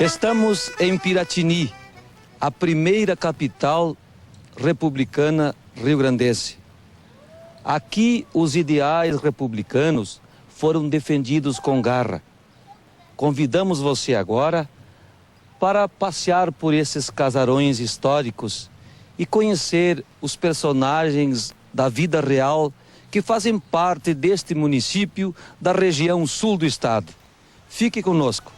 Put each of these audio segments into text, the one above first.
Estamos em Piratini, a primeira capital republicana rio-grandense. Aqui os ideais republicanos foram defendidos com garra. Convidamos você agora para passear por esses casarões históricos e conhecer os personagens da vida real que fazem parte deste município da região sul do estado. Fique conosco.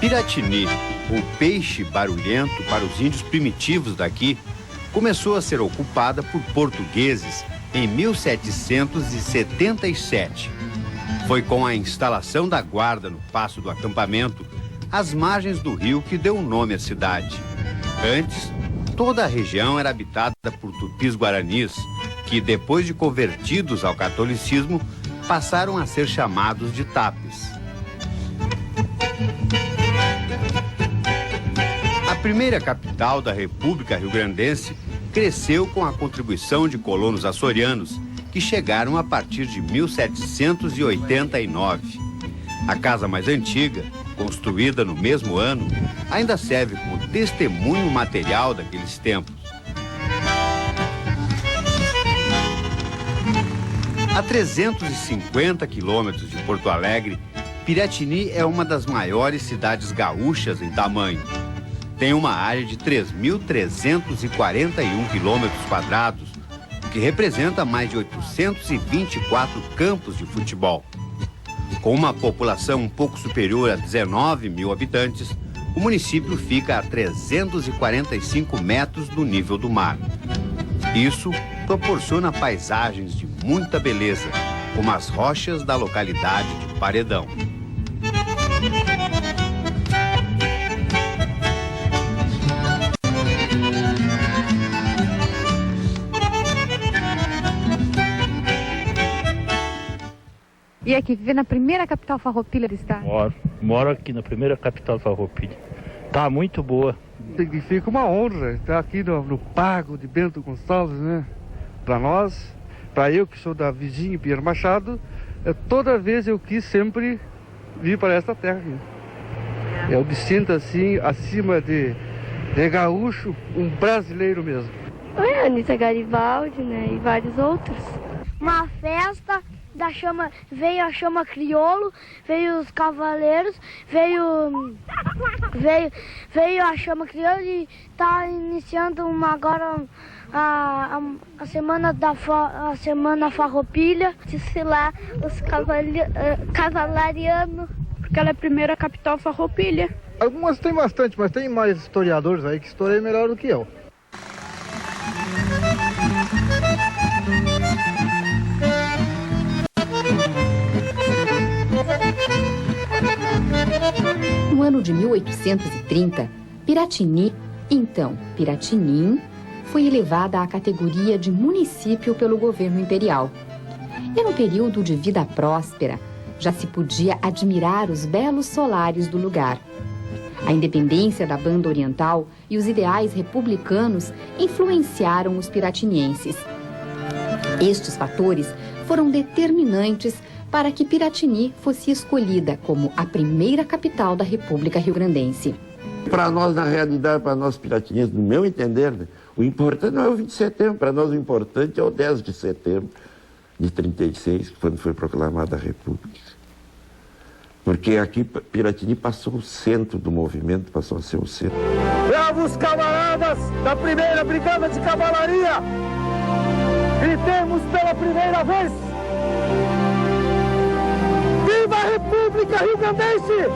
Piratini, o peixe barulhento para os índios primitivos daqui, começou a ser ocupada por portugueses em 1777. Foi com a instalação da guarda no passo do acampamento, às margens do rio, que deu nome à cidade. Antes, toda a região era habitada por tupis-guaranis, que depois de convertidos ao catolicismo, passaram a ser chamados de tapes. A primeira capital da República Rio-Grandense cresceu com a contribuição de colonos açorianos, que chegaram a partir de 1789. A casa mais antiga, construída no mesmo ano, ainda serve como testemunho material daqueles tempos. A 350 quilômetros de Porto Alegre, Piratini é uma das maiores cidades gaúchas em tamanho. Tem uma área de 3.341 quilômetros quadrados, o que representa mais de 824 campos de futebol. Com uma população um pouco superior a 19 mil habitantes, o município fica a 345 metros do nível do mar. Isso proporciona paisagens de muita beleza, como as rochas da localidade de Paredão. E aqui, viver na primeira capital farroupilha do estado? Moro aqui na primeira capital farroupilha. Tá muito boa. Significa uma honra estar aqui no Pago de Bento Gonçalves, né? Para nós, para eu que sou da vizinha Pierre Machado, toda vez eu quis sempre vir para esta terra aqui. Eu me sinto assim, acima de gaúcho, um brasileiro mesmo. Oi, Anitta Garibaldi, né? E vários outros. Uma festa da chama, veio a chama crioulo, veio os cavaleiros, veio a chama crioulo e está iniciando agora a semana farroupilha. Disse lá os cavalarianos. Porque ela é a primeira capital farroupilha. Algumas tem bastante, mas tem mais historiadores aí que historiam melhor do que eu. No ano de 1830, Piratini, então Piratinim, foi elevada à categoria de município pelo governo imperial. Era um período de vida próspera, já se podia admirar os belos solares do lugar. A independência da Banda Oriental e os ideais republicanos influenciaram os piratinienses. Estes fatores foram determinantes para que Piratini fosse escolhida como a primeira capital da República Rio-Grandense. Para nós, na realidade, para nós piratinienses, no meu entender, né, o importante não é o 20 de setembro, para nós o importante é o 10 de setembro de 36, quando foi proclamada a República. Porque aqui Piratini passou o centro do movimento, passou a ser o centro. Bravos camaradas da primeira brigada de cavalaria, gritemos pela primeira vez: viva a República Rio-Grandense!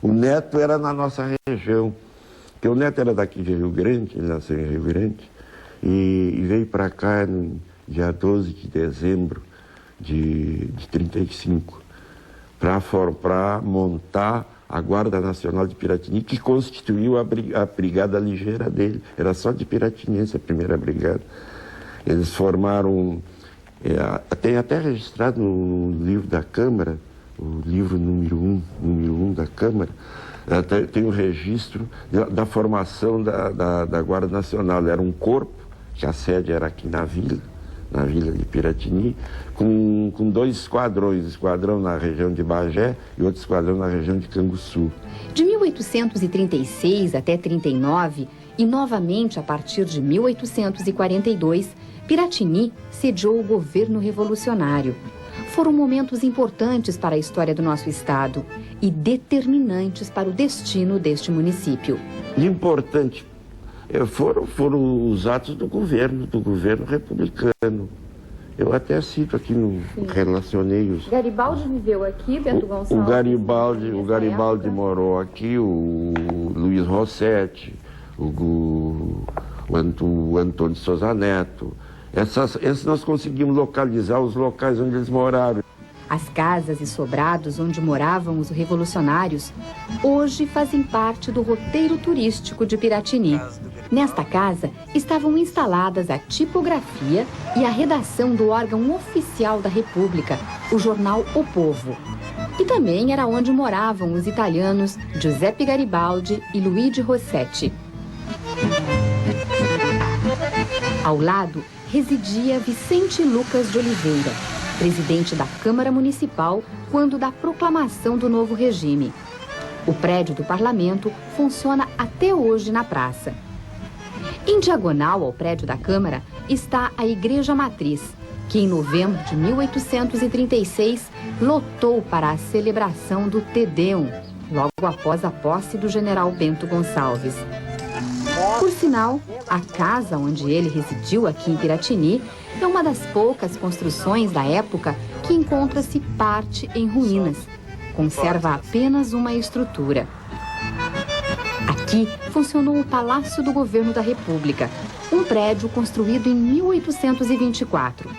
O neto era na nossa região, porque o neto era daqui de Rio Grande, ele nasceu em Rio Grande, e veio para cá no dia 12 de dezembro de 35, para montar a Guarda Nacional de Piratini, que constituiu a brigada ligeira dele. Era só de piratiniense a primeira brigada. Eles formaram, tem até registrado no livro da Câmara, o livro número 1 da Câmara, tem o registro da formação da Guarda Nacional. Era um corpo que a sede era aqui na vila de Piratini, com 2 esquadrões, um esquadrão na região de Bagé e outro esquadrão na região de Canguçu. De 1836 até 39 e novamente a partir de 1842, Piratini sediou o governo revolucionário. Foram momentos importantes para a história do nosso estado e determinantes para o destino deste município. Importante foram os atos do governo republicano. Eu até cito aqui, relacionei os... Garibaldi viveu aqui, Bento Gonçalves? O Garibaldi morou aqui, o Luiz Rossetti, o Antônio de Souza Neto. Esses nós conseguimos localizar os locais onde eles moraram. As casas e sobrados onde moravam os revolucionários hoje fazem parte do roteiro turístico de Piratini. Nesta casa estavam instaladas a tipografia e a redação do órgão oficial da República, o jornal O Povo. E também era onde moravam os italianos Giuseppe Garibaldi e Luigi Rossetti. Ao lado residia Vicente Lucas de Oliveira, presidente da Câmara Municipal quando da proclamação do novo regime. O prédio do parlamento funciona até hoje na praça. Em diagonal ao prédio da Câmara está a Igreja Matriz, que em novembro de 1836 lotou para a celebração do Te Deum, logo após a posse do general Bento Gonçalves. Por sinal, a casa onde ele residiu aqui em Piratini é uma das poucas construções da época que encontra-se parte em ruínas. Conserva apenas uma estrutura. Aqui funcionou o Palácio do Governo da República, um prédio construído em 1824.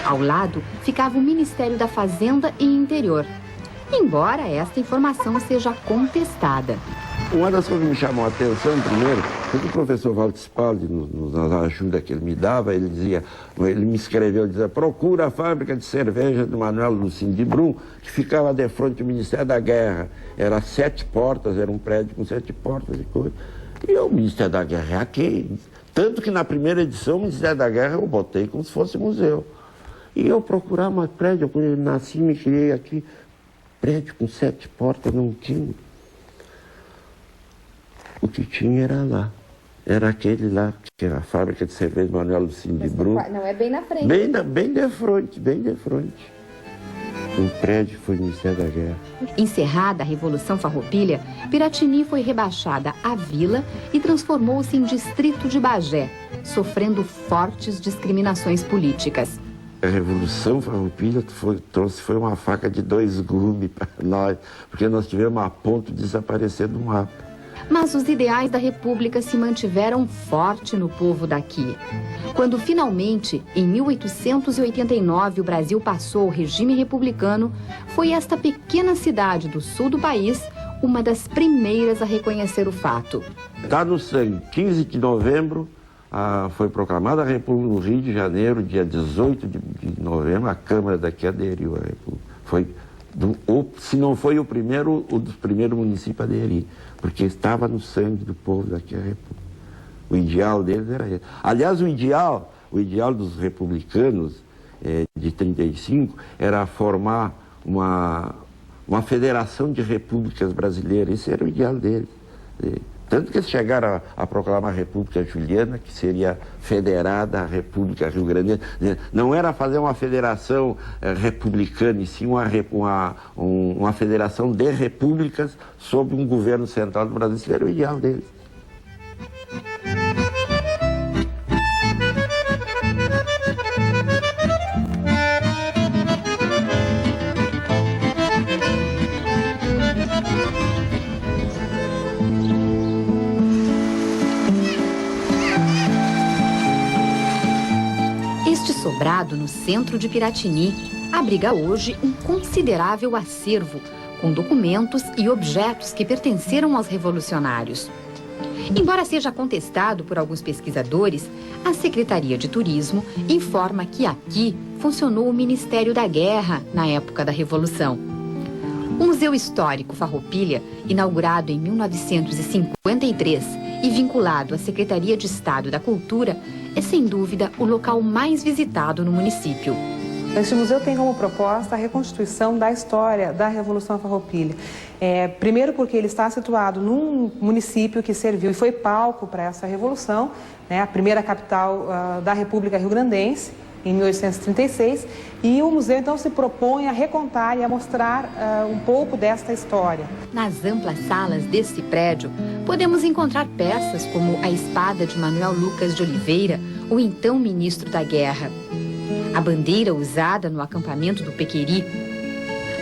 Ao lado ficava o Ministério da Fazenda e Interior, embora esta informação seja contestada. Uma das coisas que me chamou a atenção, primeiro, foi que o professor Walter Spaldi, na ajuda que ele me dava, ele me escreveu, dizia, procura a fábrica de cerveja do Manuel Lucino de Brum, que ficava de frente do Ministério da Guerra. Era 7 portas, era um prédio com 7 portas e coisa. E o Ministério da Guerra é aqui. Tanto que na primeira edição, o Ministério da Guerra eu botei como se fosse museu. E eu procurava uma prédio, eu nasci e me criei aqui, prédio com 7 portas, não tinha. O que tinha era lá. Era aquele lá, que era a fábrica de cerveja do Manuel Lucino de Brum. Não, é bem na frente. Bem de frente, bem de frente. O prédio foi o Ministério da Guerra. Encerrada a Revolução Farroupilha, Piratini foi rebaixada a vila e transformou-se em distrito de Bagé, sofrendo fortes discriminações políticas. A Revolução Farroupilha foi uma faca de 2 gumes para nós, porque nós tivemos a ponto de desaparecer do mapa. Mas os ideais da República se mantiveram forte no povo daqui. Quando finalmente, em 1889, o Brasil passou ao regime republicano, foi esta pequena cidade do sul do país uma das primeiras a reconhecer o fato. Está no sangue. 15 de novembro foi proclamada a República no Rio de Janeiro, dia 18 de novembro, a Câmara daqui aderiu à República. Se não foi o dos primeiros municípios a aderir, porque estava no sangue do povo daqui a República. O ideal deles era esse. Aliás, o ideal dos republicanos de 35 era formar uma federação de repúblicas brasileiras. Esse era o ideal deles. Tanto que eles chegaram a proclamar a República Juliana, que seria federada à República Rio Grande. Não era fazer uma federação republicana, e sim uma federação de repúblicas sob um governo central do Brasil. Esse era o ideal deles. Sobrado no centro de Piratini, abriga hoje um considerável acervo, com documentos e objetos que pertenceram aos revolucionários. Embora seja contestado por alguns pesquisadores, a Secretaria de Turismo informa que aqui funcionou o Ministério da Guerra na época da Revolução. O Museu Histórico Farroupilha, inaugurado em 1953 e vinculado à Secretaria de Estado da Cultura, é sem dúvida o local mais visitado no município. Este museu tem como proposta a reconstituição da história da Revolução Farroupilha. Primeiro porque ele está situado num município que serviu e foi palco para essa revolução, né, a primeira capital da República Rio-Grandense, em 1836, e o museu então se propõe a recontar e a mostrar um pouco desta história. Nas amplas salas desse prédio, podemos encontrar peças como a espada de Manuel Lucas de Oliveira, o então ministro da Guerra, a bandeira usada no acampamento do Pequeri,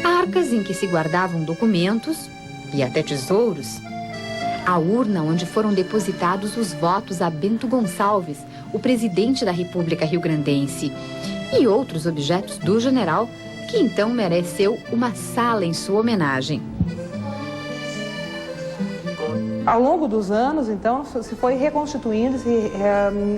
arcas em que se guardavam documentos e até tesouros, a urna onde foram depositados os votos a Bento Gonçalves, o presidente da República Rio-Grandense, e outros objetos do general, que então mereceu uma sala em sua homenagem. Ao longo dos anos, então, se foi reconstituindo, se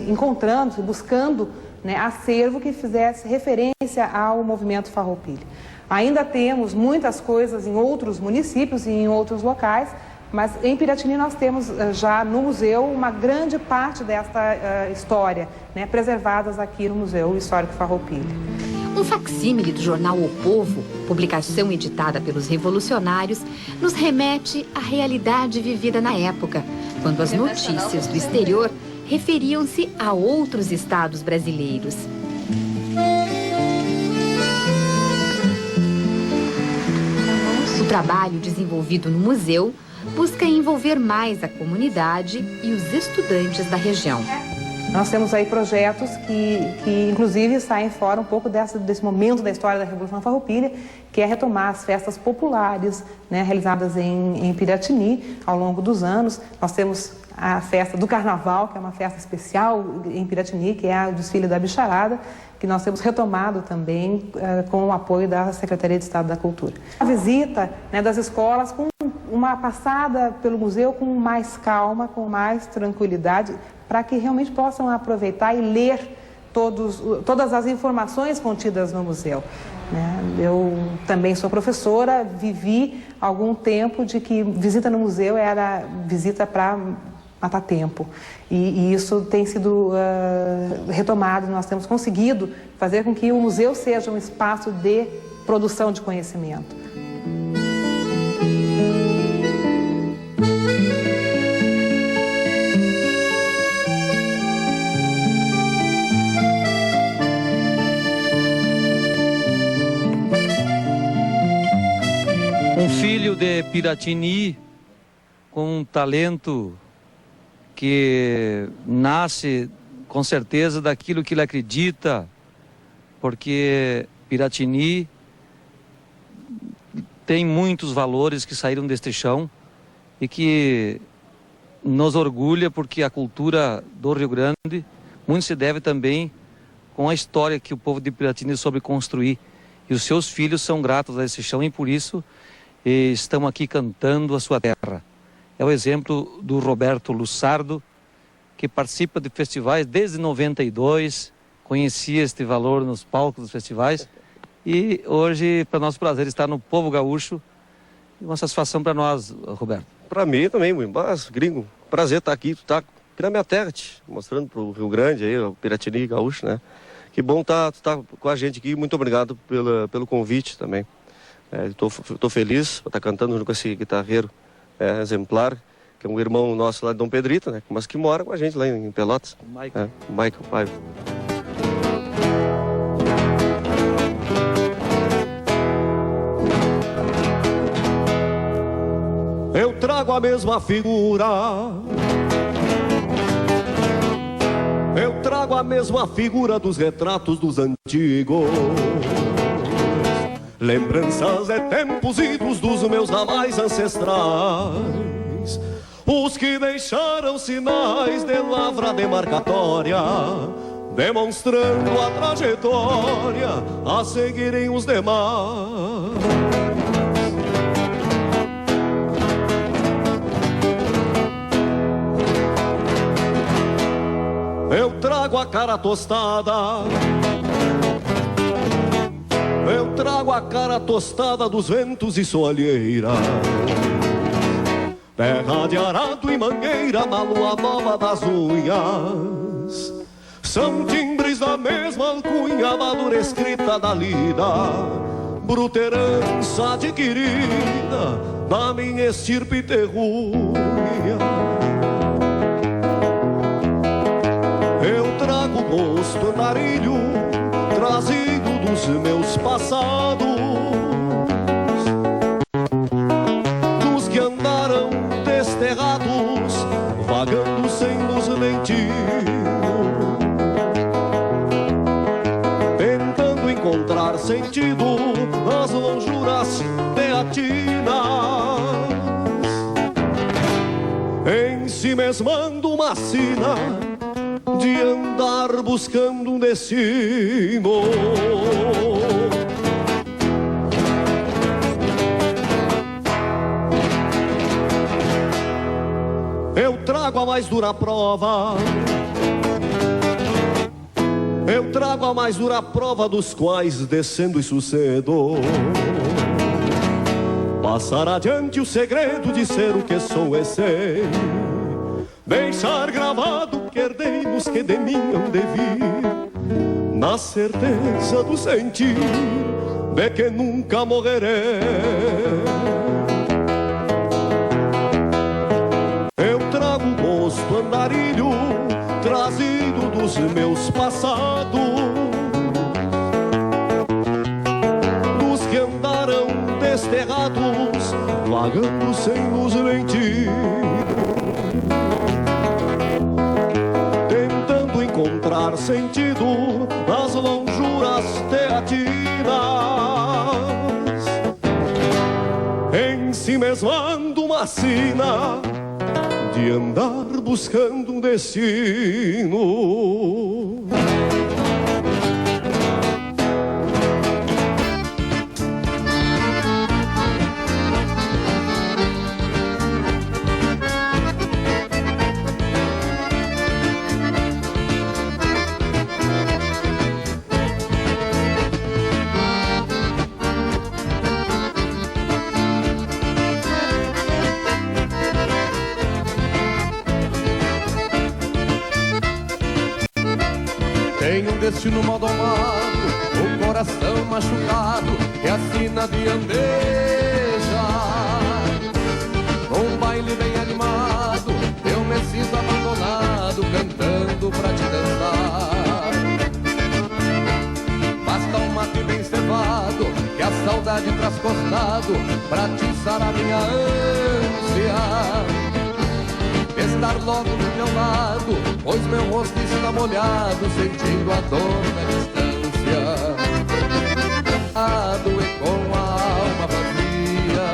encontrando, se buscando, né, acervo que fizesse referência ao movimento Farroupilha. Ainda temos muitas coisas em outros municípios e em outros locais, mas em Piratini nós temos já no museu uma grande parte desta história, né, preservadas aqui no Museu Histórico Farroupilha. Um facsímile do jornal O Povo, publicação editada pelos revolucionários, nos remete à realidade vivida na época, quando as notícias do exterior referiam-se a outros estados brasileiros. O trabalho desenvolvido no museu busca envolver mais a comunidade e os estudantes da região. Nós temos aí projetos que inclusive saem fora um pouco desse momento da história da Revolução Farroupilha, que é retomar as festas populares, né, realizadas em Piratini ao longo dos anos. Nós temos a festa do Carnaval, que é uma festa especial em Piratini, que é o desfile da Bicharada, que nós temos retomado também com o apoio da Secretaria de Estado da Cultura. A visita, né, das escolas com uma passada pelo museu com mais calma, com mais tranquilidade, para que realmente possam aproveitar e ler todas as informações contidas no museu. Né? Eu também sou professora, vivi algum tempo de que visita no museu era visita para matar tempo. E isso tem sido retomado, nós temos conseguido fazer com que o museu seja um espaço de produção de conhecimento. Um filho de Piratini com um talento que nasce com certeza daquilo que ele acredita, porque Piratini tem muitos valores que saíram deste chão e que nos orgulha, porque a cultura do Rio Grande muito se deve também com a história que o povo de Piratini soube construir. E os seus filhos são gratos a esse chão e por isso estão aqui cantando a sua terra. É o exemplo do Roberto Lussardo, que participa de festivais desde 92, conhecia este valor nos palcos dos festivais e hoje, para nosso prazer, está no povo gaúcho. Uma satisfação para nós, Roberto. Para mim também, mas gringo, prazer estar aqui, tu tá aqui na minha terra, mostrando para o Rio Grande, aí, o Piratini gaúcho, né? Que bom tá com a gente aqui, muito obrigado pelo convite também. Estou feliz por estar cantando junto com esse guitarreiro exemplar, que é um irmão nosso lá de Dom Pedrito, né? Mas que mora com a gente lá em Pelotas. O Michael. O Michael Paiva. Eu trago a mesma figura, eu trago a mesma figura dos retratos dos antigos, lembranças de tempos idos dos meus ramais ancestrais, os que deixaram sinais de lavra demarcatória, demonstrando a trajetória a seguirem os demais. Eu trago a cara tostada, eu trago a cara tostada dos ventos e soalheira, terra de arado e mangueira na lua nova das unhas, São timbres da mesma alcunha, valor escrita da lida, bruta herança adquirida da minha estirpe terrúia. Eu trago o gosto andarilho, trazido dos meus passados, dos que andaram desterrados, vagando sem luz nem tino, tentando encontrar sentido nas lonjuras teatinas, ensimesmando uma sina de andar buscando um destino. Eu trago a mais dura prova, eu trago a mais dura prova dos quais descendo e sucedo, passar adiante o segredo de ser o que sou e sei, deixar gravado que herdei nos que de mim hão de vir, na certeza do sentir de que nunca morrerei. Eu trago o gosto andarilho, trazido dos meus passados, dos que andaram desterrados, vagando sem luz nem tino, encontrar sentido nas lonjuras teatinas, ensimesmando uma sina de andar buscando um destino. Destino mal domado, o coração machucado, é a sina de andejar. Num baile bem animado, eu me sinto abandonado, cantando pra te dançar. Basta um mate bem cevado, que a saudade traz costado, pra atiçar a minha ânsia. Estar logo do meu lado, pois meu rosto está molhado, sentindo a dor da distância, a doer com a alma vazia.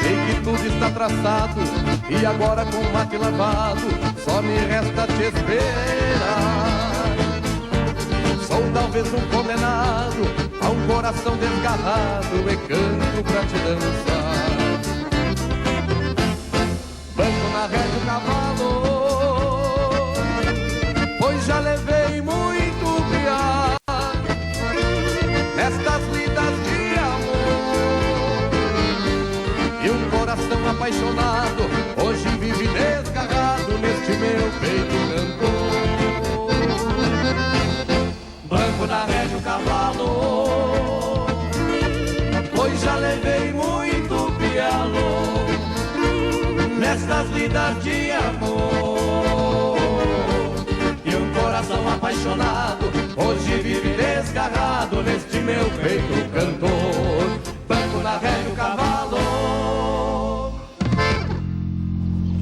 Sei que tudo está traçado, e agora com o mate lavado, só me resta te esperar. Sou talvez um condenado a um coração desgarrado, e canto pra te dançar. Banco na rédea o cavalo, pois já levei muito piar nestas lidas de amor. E um coração apaixonado hoje vive desgarrado neste meu peito cantor. Banco na rédea o cavalo, pois já levei muito pialo nestas lidas de amor. E um coração apaixonado hoje vive desgarrado neste meu peito cantor. Banco na rédea o cavalo.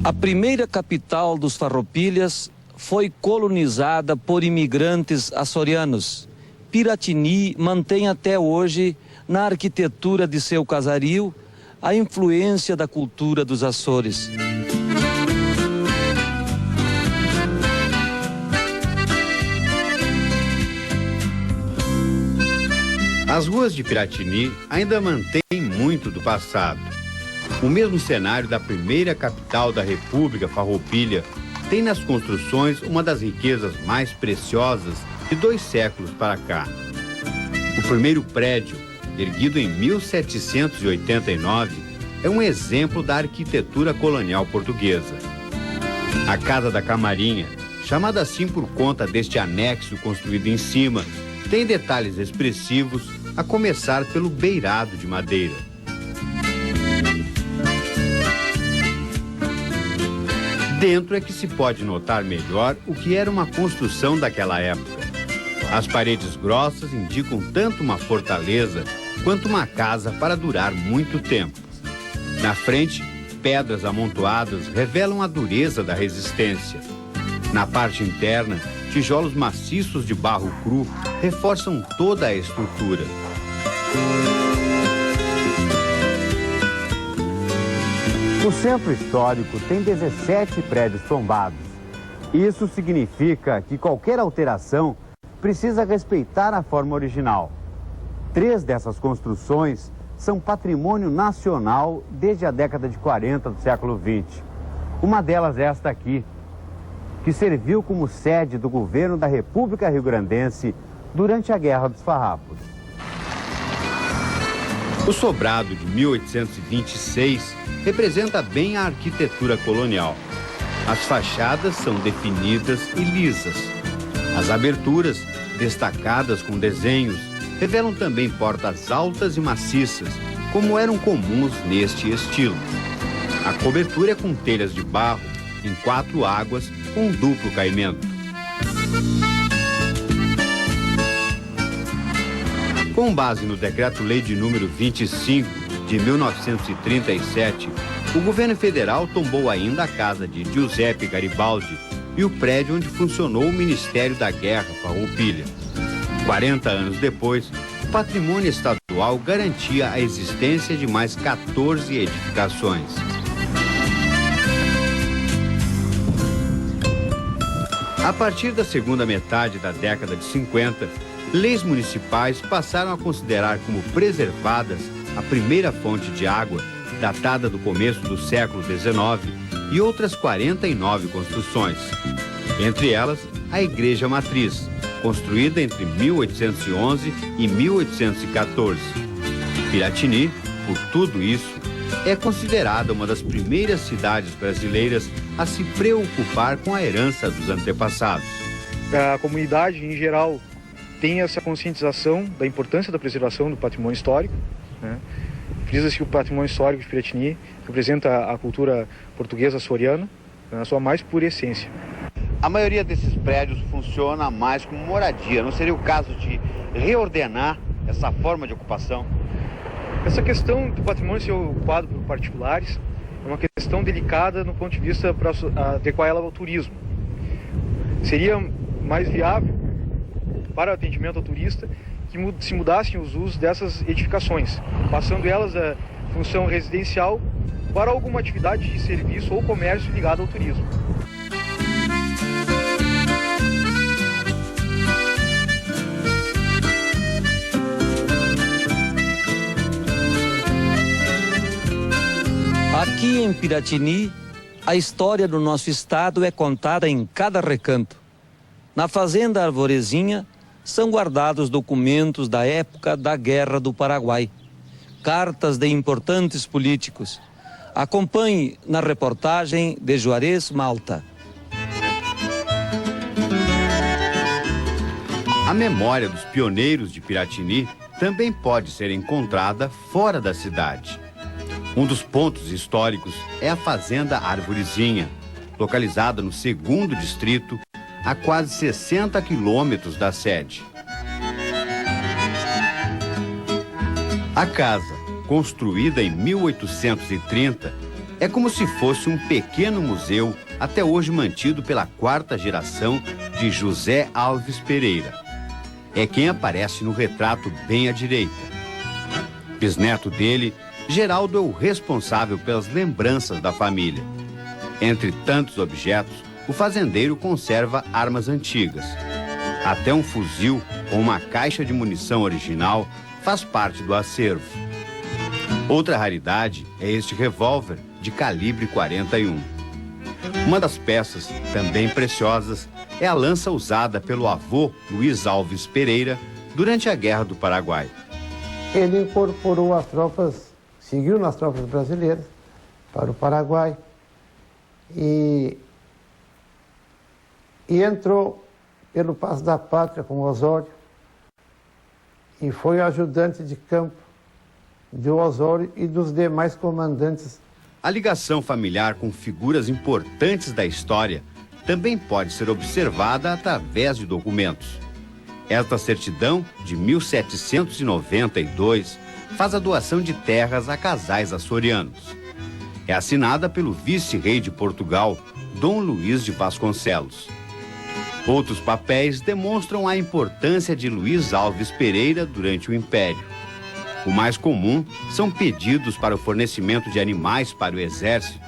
A primeira capital dos Farroupilhas foi colonizada por imigrantes açorianos. Piratini mantém até hoje, na arquitetura de seu casario, a influência da cultura dos Açores. As ruas de Piratini ainda mantêm muito do passado. O mesmo cenário da primeira capital da República Farroupilha tem nas construções uma das riquezas mais preciosas de 2 séculos para cá. O primeiro prédio, erguido em 1789, é um exemplo da arquitetura colonial portuguesa. A Casa da Camarinha, chamada assim por conta deste anexo construído em cima, tem detalhes expressivos, a começar pelo beirado de madeira. Dentro é que se pode notar melhor o que era uma construção daquela época. As paredes grossas indicam tanto uma fortaleza quanto uma casa para durar muito tempo. Na frente, pedras amontoadas revelam a dureza da resistência. Na parte interna, tijolos maciços de barro cru reforçam toda a estrutura. O centro histórico tem 17 prédios tombados. Isso significa que qualquer alteração precisa respeitar a forma original. 3 dessas construções são patrimônio nacional desde a década de 40 do século XX. Uma delas é esta aqui, que serviu como sede do governo da República Rio-Grandense durante a Guerra dos Farrapos. O sobrado de 1826 representa bem a arquitetura colonial. As fachadas são definidas e lisas. As aberturas, destacadas com desenhos, revelam também portas altas e maciças, como eram comuns neste estilo. A cobertura é com telhas de barro, em 4 águas, com duplo caimento. Com base no Decreto-Lei de número 25 de 1937, o governo federal tombou ainda a casa de Giuseppe Garibaldi e o prédio onde funcionou o Ministério da Guerra Farroupilha. 40 anos depois, o patrimônio estadual garantia a existência de mais 14 edificações. A partir da segunda metade da década de 50, leis municipais passaram a considerar como preservadas a primeira fonte de água, datada do começo do século XIX, e outras 49 construções. Entre elas, a Igreja Matriz, construída entre 1811 e 1814. Piratini, por tudo isso, é considerada uma das primeiras cidades brasileiras a se preocupar com a herança dos antepassados. A comunidade, em geral, tem essa conscientização da importância da preservação do patrimônio histórico, né? Frisa-se que o patrimônio histórico de Piratini representa a cultura portuguesa açoriana na sua mais pura essência. A maioria desses prédios funciona mais como moradia. Não seria o caso de reordenar essa forma de ocupação? Essa questão do patrimônio ser ocupado por particulares é uma questão delicada no ponto de vista para adequar ela ao turismo. Seria mais viável para o atendimento ao turista que se mudassem os usos dessas edificações, passando elas a função residencial para alguma atividade de serviço ou comércio ligado ao turismo. Aqui em Piratini, a história do nosso estado é contada em cada recanto. Na fazenda Arvorezinha, são guardados documentos da época da Guerra do Paraguai, cartas de importantes políticos. Acompanhe na reportagem de Juarez Malta. A memória dos pioneiros de Piratini também pode ser encontrada fora da cidade. Um dos pontos históricos é a Fazenda Arvorezinha, localizada no 2º distrito, a quase 60 quilômetros da sede. A casa, construída em 1830, é como se fosse um pequeno museu até hoje mantido pela 4ª geração de José Alves Pereira. É quem aparece no retrato bem à direita. Bisneto dele, Geraldo é o responsável pelas lembranças da família. Entre tantos objetos, o fazendeiro conserva armas antigas. Até um fuzil com uma caixa de munição original faz parte do acervo. Outra raridade é este revólver de calibre 41. Uma das peças, também preciosas, é a lança usada pelo avô Luiz Alves Pereira durante a Guerra do Paraguai. Ele incorporou as tropas, seguiu nas tropas brasileiras para o Paraguai e e entrou pelo Paço da Pátria com Osório e foi ajudante de campo de Osório e dos demais comandantes. A ligação familiar com figuras importantes da história também pode ser observada através de documentos. Esta certidão, de 1792, faz a doação de terras a casais açorianos. É assinada pelo vice-rei de Portugal, Dom Luís de Vasconcelos. Outros papéis demonstram a importância de Luís Alves Pereira durante o Império. O mais comum são pedidos para o fornecimento de animais para o Exército,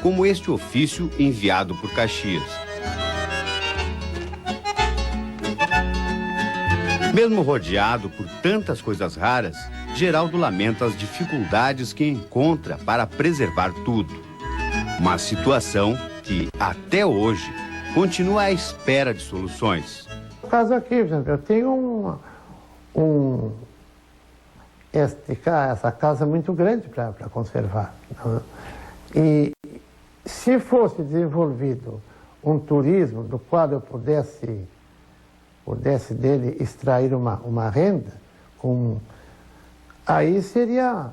como este ofício enviado por Caxias. Mesmo rodeado por tantas coisas raras, Geraldo lamenta as dificuldades que encontra para preservar tudo. Uma situação que, até hoje, continua à espera de soluções. No caso aqui, por exemplo, eu tenho essa casa muito grande para conservar. Né? E se fosse desenvolvido um turismo do qual eu pudesse dele extrair uma renda, aí seria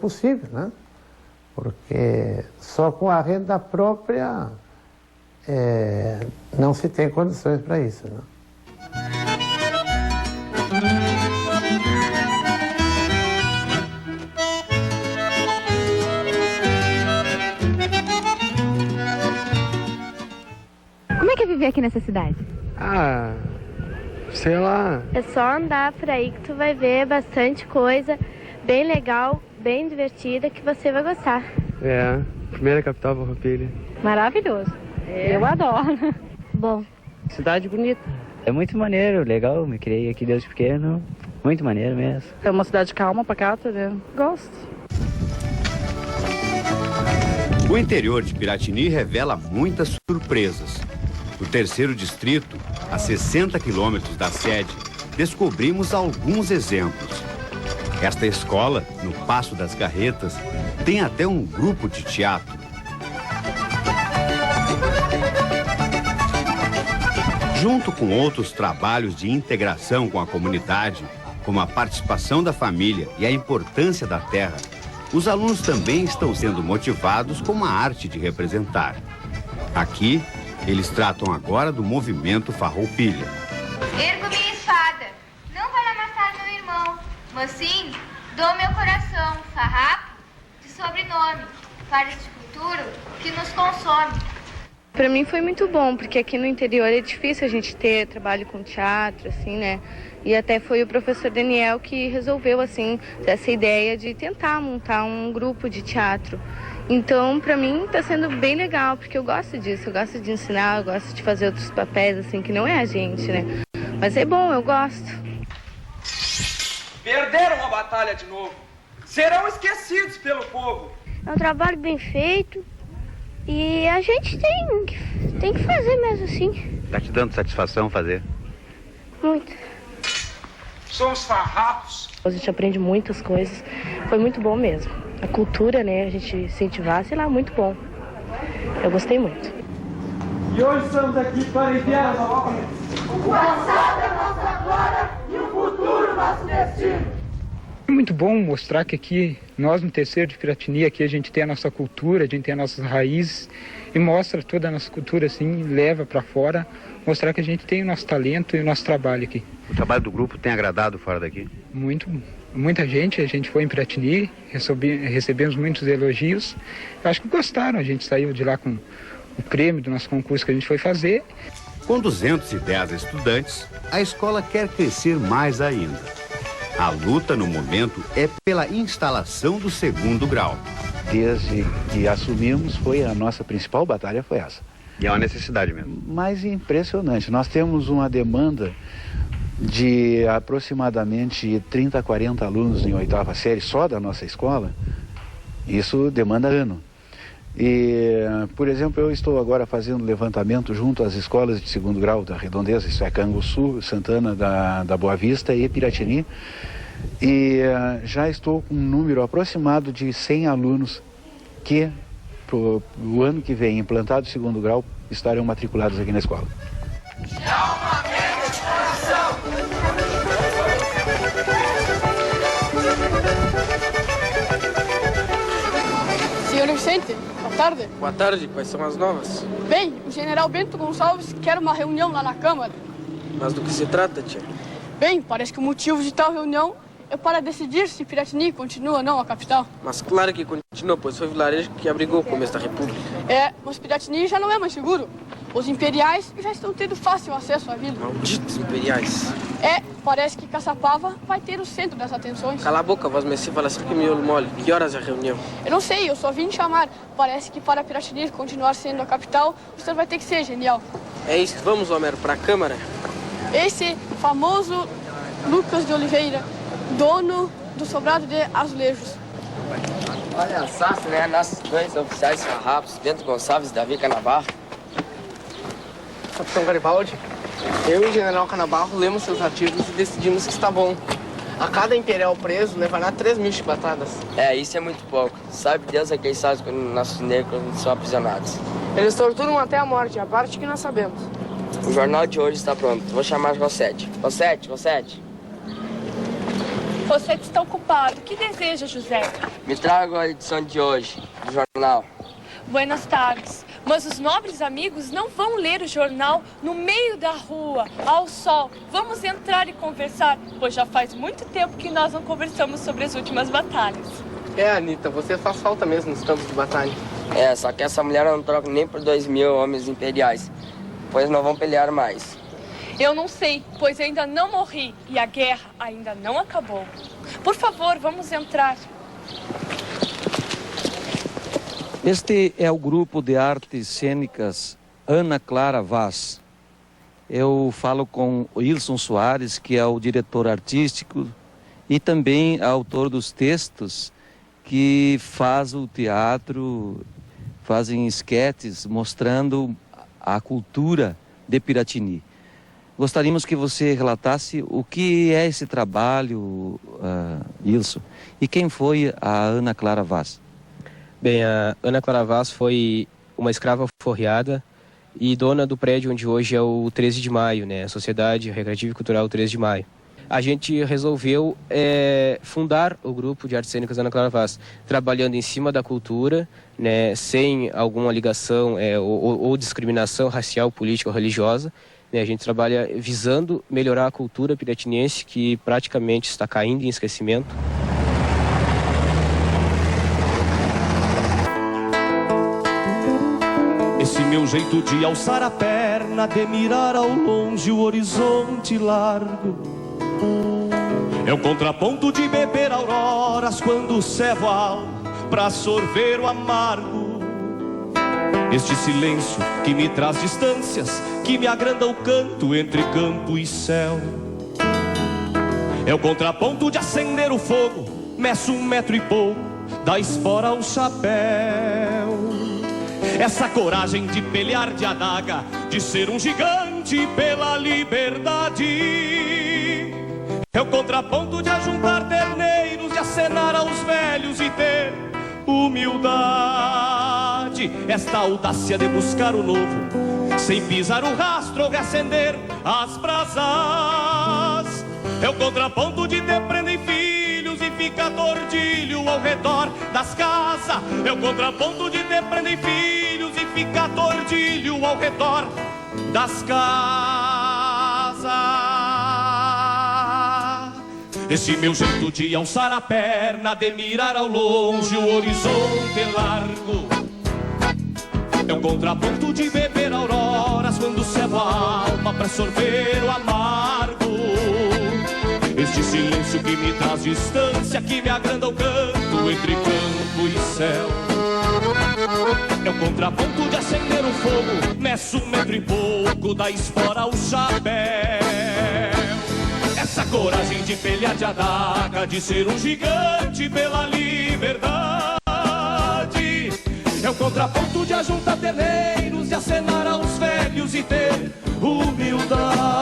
possível, né? Porque só com a renda própria não se tem condições para isso, né? Como é que é viver aqui nessa cidade? Ah, sei lá. É só andar por aí que tu vai ver bastante coisa bem legal, bem divertida, que você vai gostar. É, primeira capital farroupilha. Maravilhoso. Eu adoro. Bom. Cidade bonita. É muito maneiro, legal, me criei aqui desde pequeno. Muito maneiro mesmo. É uma cidade calma, pacata, né? Gosto. O interior de Piratini revela muitas surpresas. No terceiro distrito, a 60 quilômetros da sede, descobrimos alguns exemplos. Esta escola, no Paço das Carretas, tem até um grupo de teatro. Junto com outros trabalhos de integração com a comunidade, como a participação da família e a importância da terra, os alunos também estão sendo motivados com a arte de representar. Aqui, eles tratam agora do movimento Farroupilha. Ergo minha espada, não para matar meu irmão, mas sim dou meu coração, farrapo, de sobrenome, para este futuro que nos consome. Para mim foi muito bom, porque aqui no interior é difícil a gente ter trabalho com teatro, assim, né? E até foi o professor Daniel que resolveu, assim, essa ideia de tentar montar um grupo de teatro. Então, para mim, está sendo bem legal, porque eu gosto disso, eu gosto de ensinar, eu gosto de fazer outros papéis, assim, que não é a gente, né? Mas é bom, eu gosto. Perderam a batalha de novo. Serão esquecidos pelo povo. É um trabalho bem feito e a gente tem que fazer mesmo assim. Está te dando satisfação fazer? Muito. Somos farrapos. A gente aprende muitas coisas. Foi muito bom mesmo. A cultura, né, a gente incentivar, sei lá, muito bom. Eu gostei muito. E hoje estamos aqui para enviar as obras. O passado é nossa glória e o futuro nosso destino. É muito bom mostrar que aqui, nós no terceiro de Piratini, aqui a gente tem a nossa cultura, a gente tem as nossas raízes e mostra toda a nossa cultura assim, leva para fora, mostrar que a gente tem o nosso talento e o nosso trabalho aqui. O trabalho do grupo tem agradado fora daqui? Muita gente, a gente foi em Piratini, recebemos muitos elogios, eu acho que gostaram, a gente saiu de lá com o prêmio do nosso concurso que a gente foi fazer. Com 210 estudantes, a escola quer crescer mais ainda. A luta no momento é pela instalação do segundo grau. Desde que assumimos, foi a nossa principal batalha, foi essa. E é uma necessidade mesmo. Mas impressionante, nós temos uma demanda de aproximadamente 30 a 40 alunos em 8ª série só da nossa escola. Isso demanda ano. E, por exemplo, eu estou agora fazendo levantamento junto às escolas de segundo grau da Redondeza, isso é Canguçu, Santana da Boa Vista e Piratini, e já estou com um número aproximado de 100 alunos que, pro ano que vem, implantado segundo grau, estarão matriculados aqui na escola. Senhor Vicente, boa tarde. Boa tarde, quais são as novas? Bem, o general Bento Gonçalves quer uma reunião lá na Câmara. Mas do que se trata, tia? Bem, parece que o motivo de tal reunião é para decidir se Piratini continua ou não a capital. Mas claro que continua, pois foi o vilarejo que abrigou o começo da República. É, mas Piratini já não é mais seguro. Os imperiais já estão tendo fácil acesso à vila. Malditos imperiais. É, parece que Caçapava vai ter o centro das atenções. Cala a boca, voz Messi, fala sempre miolo mole. Que horas é a reunião? Eu não sei, eu só vim chamar. Parece que para Piratini continuar sendo a capital, o senhor vai ter que ser genial. É isso, vamos, Homero, para a Câmara. Esse famoso Lucas de Oliveira, dono do sobrado de azulejos. Olha só, né? Nossos dois oficiais farrapos, Bento Gonçalves e Davi Canabarro. Capitão Garibaldi, eu e o general Canabarro lemos seus artigos e decidimos que está bom. A cada imperial preso levará 3.000 chibatadas. É, isso é muito pouco. Sabe Deus a quem sabe quando nossos negros são aprisionados. Eles torturam até a morte, a parte que nós sabemos. O jornal de hoje está pronto. Vou chamar Rosete. Rosete. Rosete está ocupado. O que deseja, José? Me traga a edição de hoje, do jornal. Buenas tardes. Mas os nobres amigos não vão ler o jornal no meio da rua, ao sol. Vamos entrar e conversar, pois já faz muito tempo que nós não conversamos sobre as últimas batalhas. É, Anitta, você faz falta mesmo nos campos de batalha. É, só que essa mulher não troca nem por 2.000 homens imperiais, pois não vão pelear mais. Eu não sei, pois ainda não morri e a guerra ainda não acabou. Por favor, vamos entrar. Este é o grupo de artes cênicas Ana Clara Vaz. Eu falo com o Wilson Soares, que é o diretor artístico e também autor dos textos, que faz o teatro, fazem esquetes mostrando a cultura de Piratini. Gostaríamos que você relatasse o que é esse trabalho, Wilson, e quem foi a Ana Clara Vaz. Bem, a Ana Clara Vaz foi uma escrava forreada e dona do prédio onde hoje é o 13 de Maio, né? A Sociedade Recreativa e Cultural 13 de Maio. A gente resolveu fundar o grupo de artes cênicas Ana Clara Vaz, trabalhando em cima da cultura, né? Sem alguma ligação ou discriminação racial, política ou religiosa. Né? A gente trabalha visando melhorar a cultura piratiniense, que praticamente está caindo em esquecimento. Esse meu jeito de alçar a perna, de mirar ao longe o horizonte largo, é o contraponto de beber auroras quando cevo a alma pra sorver o amargo. Este silêncio que me traz distâncias, que me agranda o canto entre campo e céu, é o contraponto de acender o fogo, meço 1 metro e pouco, da espora ao chapéu. Essa coragem de pelear de adaga, de ser um gigante pela liberdade, é o contraponto de ajuntar terneiros, de acenar aos velhos e ter humildade. Esta audácia de buscar o novo, sem pisar o rastro ou reacender as brasas, é o contraponto de ter prenda em filhos e ficar tordilho ao redor das casas, é o contraponto de ter prenda em filhos e ficar tordilho ao redor das casas. Esse meu jeito de alçar a perna, de mirar ao longe o horizonte largo, é um contraponto de beber auroras quando cevo a alma pra sorver o amargo. Este silêncio que me traz distância, que me agranda o canto entre campo e céu, é o contraponto de acender o fogo, meço 1 metro e pouco, da espora ao chapéu. Essa coragem de pelear de adaga, de ser um gigante pela liberdade, é o contraponto de ajuntar terneiros, de acenar aos velhos e ter humildade.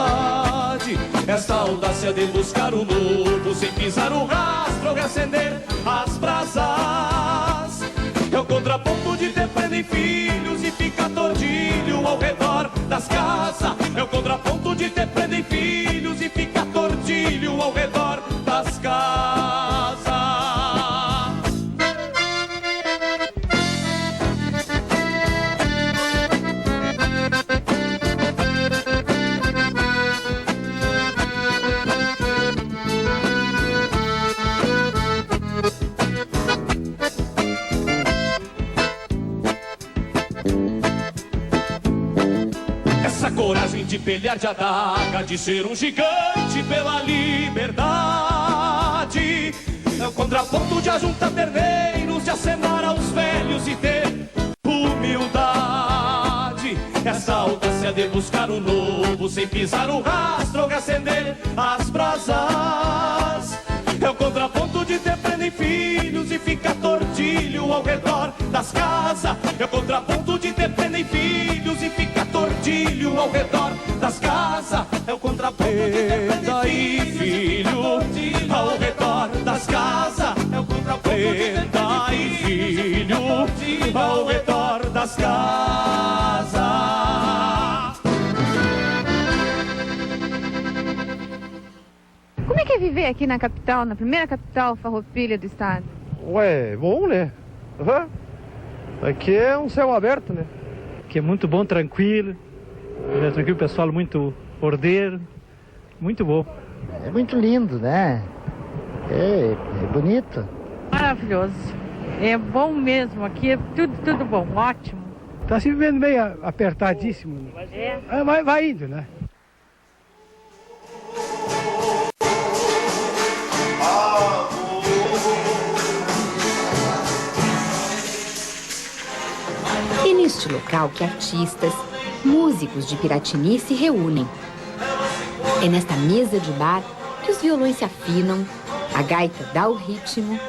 Esta audácia de buscar o novo, sem pisar o rastro ou reacender as brasas, é o contraponto de ter prenda em filhos e ficar tordilho ao redor das casas, é o contraponto de ter prendem filhos e fica tordilho ao redor das casas. Essa coragem de pelear de adaga, de ser um gigante pela liberdade, é o contraponto de ajuntar terneiros, de acenar aos velhos e ter humildade. Essa audácia de buscar o novo, sem pisar o rastro ou reacender as brasas, é o contraponto de ter prendem filhos e ficar tordilho ao redor das casas. É o contraponto de ter prendem filhos e ficar tordilho ao redor das casas. É o contraponto de ter prendem filho ao redor das casas. É o contraponto de ter prendem filho ao redor das casas. Como é que é viver aqui na capital, na primeira capital farroupilha do estado? Ué, bom, né? Uhum. Aqui é um céu aberto, né? Aqui é muito bom, tranquilo. Tranquilo, pessoal muito ordeiro. Muito bom. É muito lindo, né? É bonito. Maravilhoso. É bom mesmo. Aqui é tudo bom, ótimo. Tá se vivendo meio apertadíssimo. Vai indo, né? É neste local que artistas, músicos de Piratini se reúnem. É nesta mesa de bar que os violões se afinam, a gaita dá o ritmo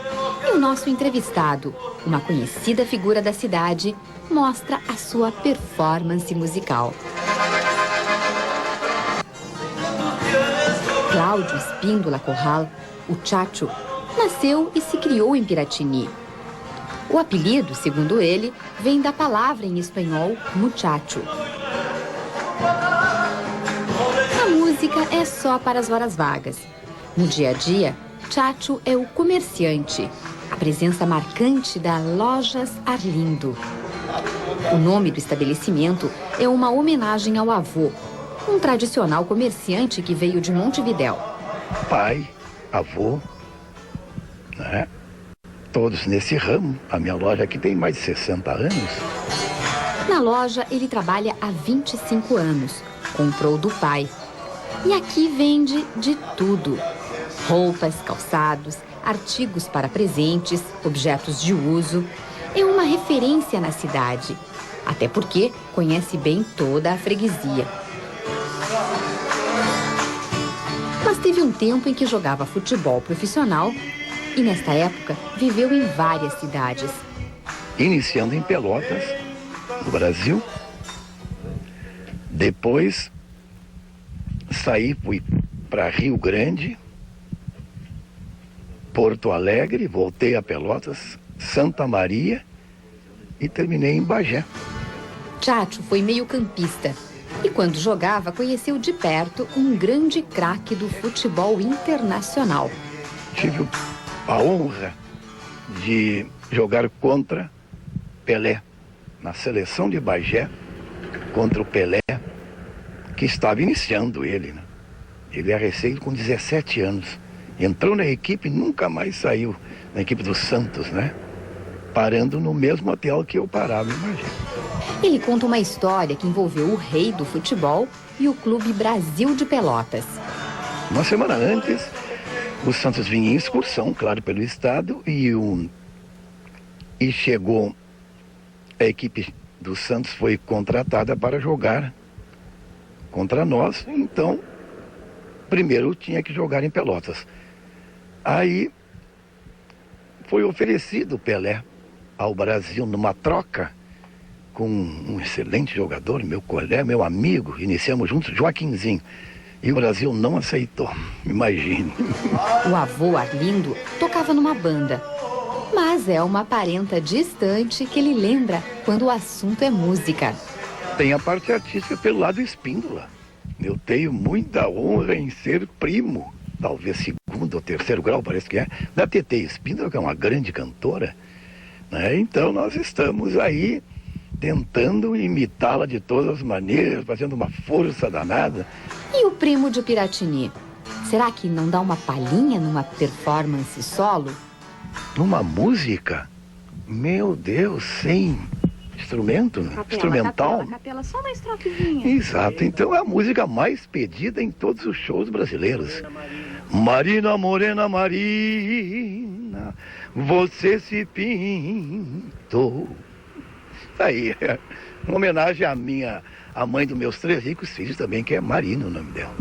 e o nosso entrevistado, uma conhecida figura da cidade, mostra a sua performance musical. Cláudio Espíndola Corral, o Chacho, nasceu e se criou em Piratini. O apelido, segundo ele, vem da palavra em espanhol muchacho. A música é só para as horas vagas. No dia a dia, Chacho é o comerciante, a presença marcante da Lojas Arlindo. O nome do estabelecimento é uma homenagem ao avô, um tradicional comerciante que veio de Montevidéu. Pai, avô, né? Todos nesse ramo. A minha loja aqui tem mais de 60 anos. Na loja, ele trabalha há 25 anos. Comprou do pai. E aqui vende de tudo. Roupas, calçados, artigos para presentes, objetos de uso. É uma referência na cidade. Até porque conhece bem toda a freguesia. Mas teve um tempo em que jogava futebol profissional e, nesta época, viveu em várias cidades. Iniciando em Pelotas, no Brasil. Depois, fui para Rio Grande, Porto Alegre, voltei a Pelotas, Santa Maria e terminei em Bagé. Chacho foi meio-campista e, quando jogava, conheceu de perto um grande craque do futebol internacional. Tive a honra de jogar contra Pelé, na seleção de Bagé, contra o Pelé, que estava iniciando ele, né? Ele era recém com 17 anos. Entrou na equipe e nunca mais saiu na equipe do Santos, né? Parando no mesmo hotel que eu parava em Bagé. Ele conta uma história que envolveu o rei do futebol e o Clube Brasil de Pelotas. Uma semana antes, o Santos vinha em excursão, claro, pelo estado, e chegou, a equipe do Santos foi contratada para jogar contra nós, então, primeiro tinha que jogar em Pelotas. Aí, foi oferecido o Pelé ao Brasil numa troca com um excelente jogador, meu colega, meu amigo, iniciamos juntos, Joaquinzinho. E o Brasil não aceitou, imagine. O avô Arlindo tocava numa banda, mas é uma parenta distante que ele lembra quando o assunto é música. Tem a parte artística pelo lado Espíndola. Eu tenho muita honra em ser primo, talvez segundo ou terceiro grau, parece que é, da Tetê Espíndola, que é uma grande cantora, né? Então nós estamos aí tentando imitá-la de todas as maneiras, fazendo uma força danada. E o primo de Piratini? Será que não dá uma palhinha numa performance solo? Numa música? Meu Deus, sem instrumento, instrumental. Capela, só uma estrofezinha. Exato, então é a música mais pedida em todos os shows brasileiros. Marina, morena, Marina, você se pintou. Aí, uma homenagem à mãe dos meus 3 ricos filhos também, que é Marina o nome dela.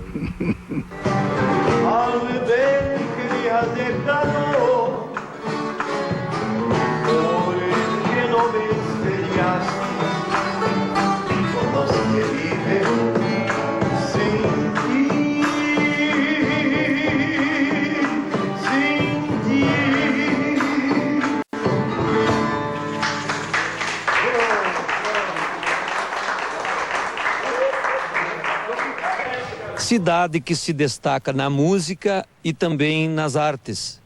Cidade que se destaca na música e também nas artes.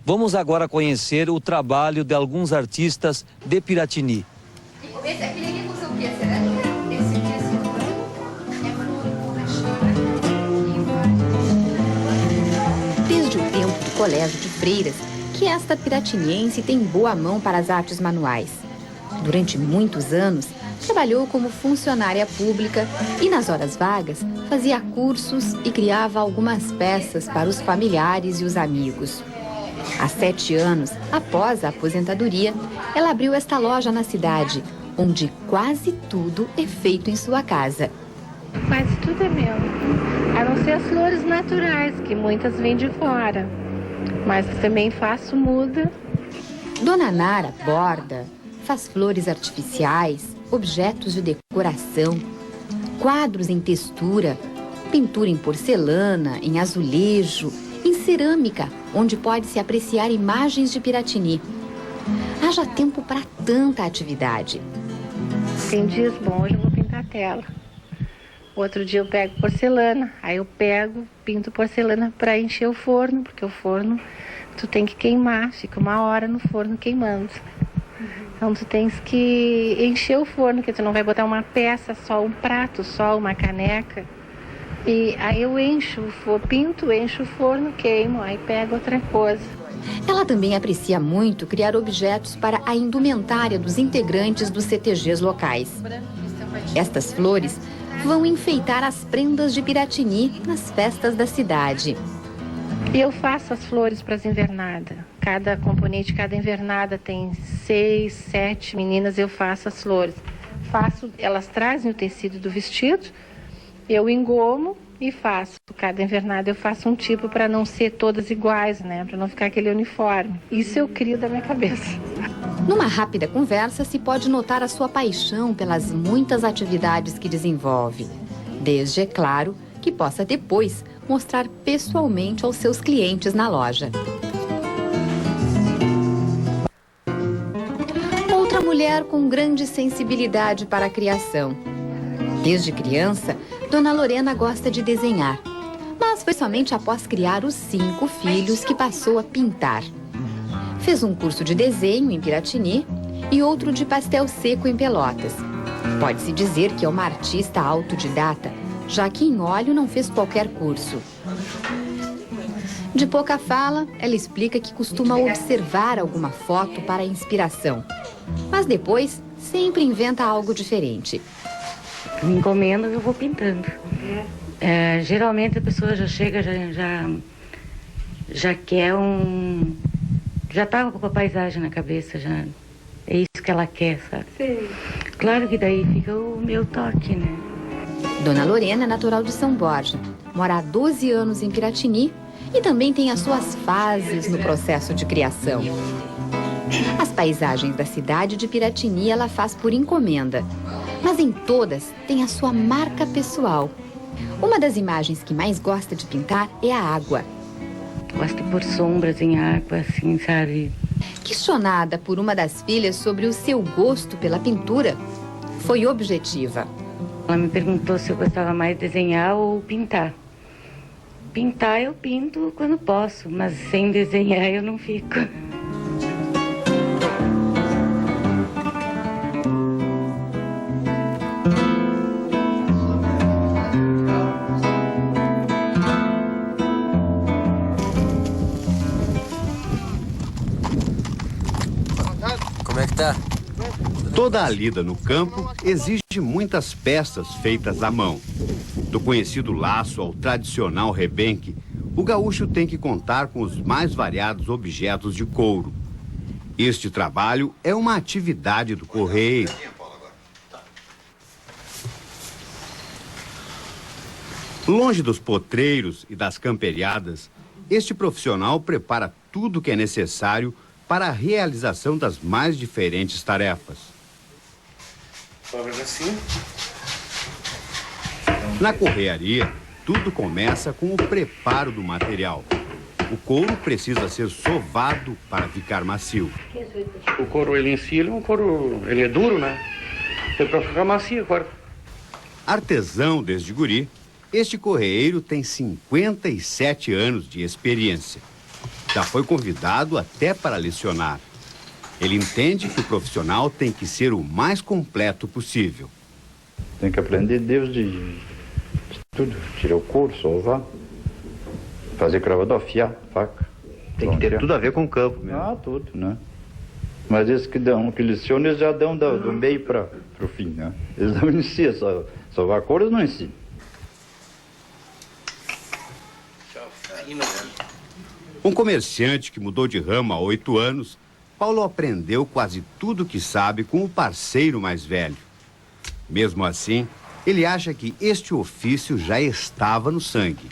Vamos agora conhecer o trabalho de alguns artistas de Piratini. Desde o tempo do Colégio de Freiras, que esta piratiniense tem boa mão para as artes manuais. Durante muitos anos, trabalhou como funcionária pública e, nas horas vagas, fazia cursos e criava algumas peças para os familiares e os amigos. Há 7 anos, após a aposentadoria, ela abriu esta loja na cidade, onde quase tudo é feito em sua casa. Quase tudo é meu. A não ser as flores naturais, que muitas vêm de fora. Mas também faço muda. Dona Nara borda, faz flores artificiais, objetos de decoração, quadros em textura, pintura em porcelana, em azulejo, em cerâmica, onde pode-se apreciar imagens de Piratini. Haja tempo para tanta atividade. Tem dias, bom, hoje eu vou pintar tela. Outro dia eu pego porcelana, aí eu pinto porcelana para encher o forno, porque o forno tu tem que queimar, fica 1 hora no forno queimando. Então tu tens que encher o forno, que tu não vai botar uma peça só, um prato só, uma caneca. E aí eu pinto, encho o forno, queimo, aí pego outra coisa. Ela também aprecia muito criar objetos para a indumentária dos integrantes dos CTGs locais. Estas flores vão enfeitar as prendas de Piratini nas festas da cidade. E eu faço as flores para as invernadas. Cada componente, cada invernada tem 6, 7 meninas, eu faço as flores. Elas trazem o tecido do vestido, eu engomo e faço. Cada invernada eu faço um tipo para não ser todas iguais, né? Para não ficar aquele uniforme. Isso eu crio da minha cabeça. Numa rápida conversa se pode notar a sua paixão pelas muitas atividades que desenvolve. Desde, é claro, que possa depois mostrar pessoalmente aos seus clientes na loja. Outra mulher com grande sensibilidade para a criação. Desde criança, Dona Lorena gosta de desenhar, mas foi somente após criar os 5 filhos que passou a pintar. Fez um curso de desenho em Piratini e outro de pastel seco em Pelotas. Pode-se dizer que é uma artista autodidata, já que em óleo não fez qualquer curso. De pouca fala, ela explica que costuma observar alguma foto para inspiração, mas depois sempre inventa algo diferente. Me encomendo e eu vou pintando. Geralmente a pessoa já chega, já quer já tá com a paisagem na cabeça, já é isso que ela quer, sabe? Sim. Claro que daí fica o meu toque, né? Dona Lorena é natural de São Borja, mora há 12 anos em Piratini e também tem as suas fases no processo de criação. As paisagens da cidade de Piratini ela faz por encomenda, mas em todas tem a sua marca pessoal. Uma das imagens que mais gosta de pintar é a água. Gosto de pôr sombras em água, assim, sabe? Questionada por uma das filhas sobre o seu gosto pela pintura, foi objetiva. Ela me perguntou se eu gostava mais de desenhar ou pintar. Pintar eu pinto quando posso, mas sem desenhar eu não fico. Como é que tá? Toda a lida no campo exige muitas peças feitas à mão. Do conhecido laço ao tradicional rebenque, o gaúcho tem que contar com os mais variados objetos de couro. Este trabalho é uma atividade do correeiro. Longe dos potreiros e das camperiadas, este profissional prepara tudo o que é necessário para a realização das mais diferentes tarefas. Assim. Na correaria, tudo começa com o preparo do material. O couro precisa ser sovado para ficar macio. O couro ele em si, ele é duro, né? É para ficar macio agora. Artesão desde guri, este correeiro tem 57 anos de experiência. Já foi convidado até para lecionar. Ele entende que o profissional tem que ser o mais completo possível. Tem que aprender desde tudo. Tirar o couro, sovar, fazer cravador, afiar, faca. Tem que ter tudo a ver com o campo mesmo. Ah, tudo, né? Mas esses que lecionam, eles já dão do meio para o fim, né? Eles não ensinam, sovar couro eles não ensinam. Um comerciante que mudou de ramo há 8 anos, Paulo aprendeu quase tudo que sabe com o parceiro mais velho. Mesmo assim, ele acha que este ofício já estava no sangue.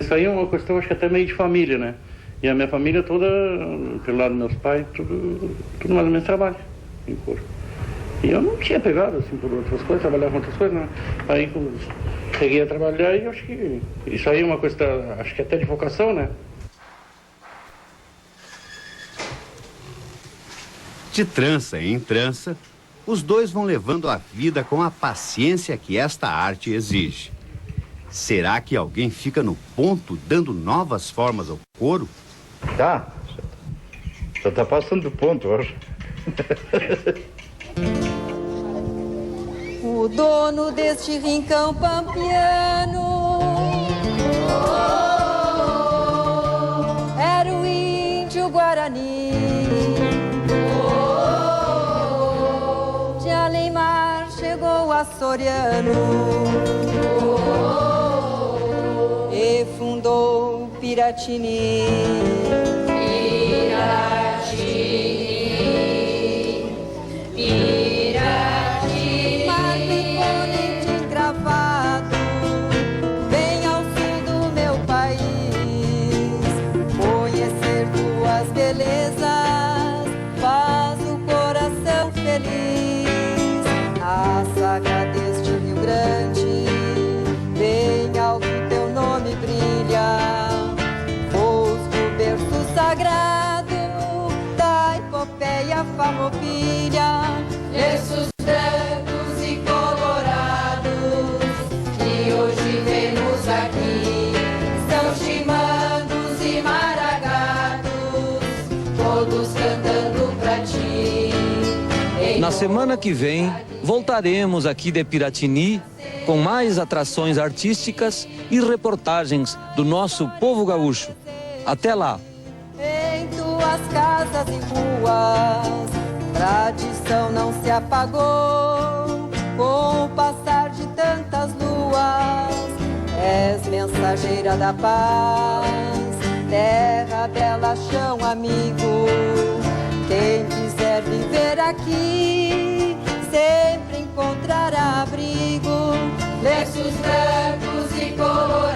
Isso aí é uma questão, acho que até meio de família, né? E a minha família toda, pelo lado dos meus pais, tudo mais ou menos trabalha em couro. E eu não tinha pegado, assim, por outras coisas, trabalhava com outras coisas, né? Aí cheguei a trabalhar e eu acho que isso aí é uma coisa, acho que até de vocação, né? De trança em trança, os dois vão levando a vida com a paciência que esta arte exige. Será que alguém fica no ponto dando novas formas ao couro? Tá. Já tá passando do ponto, hoje. O dono deste rincão pampiano era o índio Guarani. De Além-Mar chegou açoriano e fundou Piratini. Marco imponente encravado, bem ao sul do meu país. Conhecer tuas belezas faz o coração feliz. Na saga deste Rio Grande, bem alto teu nome brilha. Foz do berço sagrado da epopeia farroupilha. Lenços brancos e colorados que hoje vemos aqui são chimandos e maragatos, todos cantando pra ti. Na semana que vem, voltaremos aqui de Piratini com mais atrações artísticas e reportagens do nosso povo gaúcho. Até lá! Em tuas casas e ruas, tradição não se apagou com o passar de tantas luas. És mensageira da paz, terra bela, chão amigo. Quem quiser viver aqui sempre encontrará abrigo. Lenços brancos e colorados